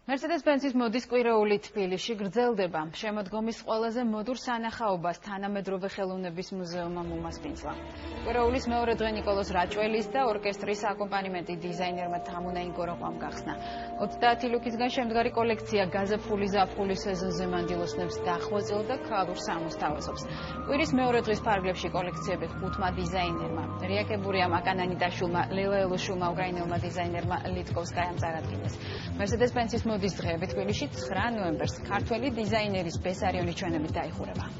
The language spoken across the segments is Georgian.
Mercedes-Benz-ის მოდის კვირეული თბილისში გრძელდება. შემოდგომის ყველაზე მოდურ სანახაობას თანამედროვე ხელოვნების მუზეუმმა უმასპინძლა. კვირეულის მეორე დღე ნიკოლოზ რაჭველის და ორკესტრის აკომპანიმენტი დიზაინერმა თამუნა ინგოროყვამ გახსნა. 30 ლუკისგან შემდგარი კოლექცია გაზაფხული ზაფხულის სეზონზე მანდილოსნებს დახვეწილ და ქალურ სამოს თავაზობს. კვირის მეორე დღის ფარგლებში კოლექციები 5 დიზაინერმა, რიაკებურია მაკანანიდაშვილმა, ლელა ელუშვილმა, უკრაინელმა დიზაინერმა ლიტკოვსკაიამ წარადგინეს. Mercedes-Benz-ის მოდის დღეები თბილისში 9 ნოემბერს ქართველი დიზაინერის ბესარიონის ჩვენებით დაიხურება.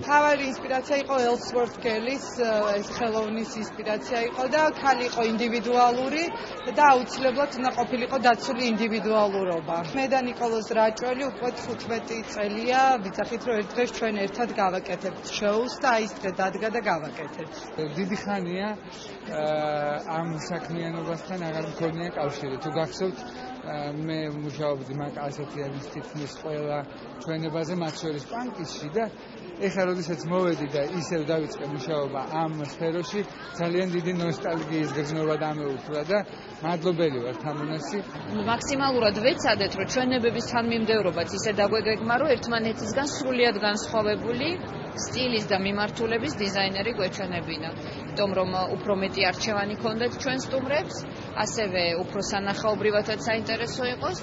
თავარი ინსპირაცია იყო ელსვორთ გელის ეს ხელოვნის ინსპირაცია იყო და ქალი იყო ინდივიდუალური და აუცილებლად უნდა ყოფილიყო დაცული ინდივიდუალურობა. მე და ნიკოლოზ რაჭველი უკვე 15 წელია ვიცახით რომ ერთ დღეს ჩვენ ერთად გავაკეთებთ შოუს და აი ეს დღე დადგა და გავაკეთებთ. დიდი ხანია ამ საქმიანობასთან აღარ მქონია კავშირი. თუ გახსოვთ მე მუშაობდი მაგ ასეთი არის თითქმის ყველა ჩვენებაზე მათ შორის პანკისში და ეხლა როდესაც მოვედი და ისევ დავიწყე მუშაობა ამ სფეროში ძალიან დიდი ნოსტალგიის გრძნობა დამეუფლა და მადლობელი ვარ თამუნასი. მაქსიმალურად ვეცადეთ რომ ჩვენებების თანმიმდევრობაც ისე დაგვეგეგმა რომ ერთმანეთისგან სრულიად განსხვავებული სტილის და მიმართულების დიზაინერი გვეჩვენებინა. იმიტომ რომ უფრო მეტი არჩევანი ქონდეთ ჩვენ სტუმრებს, ასევე უფრო სანახაობრივადაც საინტერესო იყოს.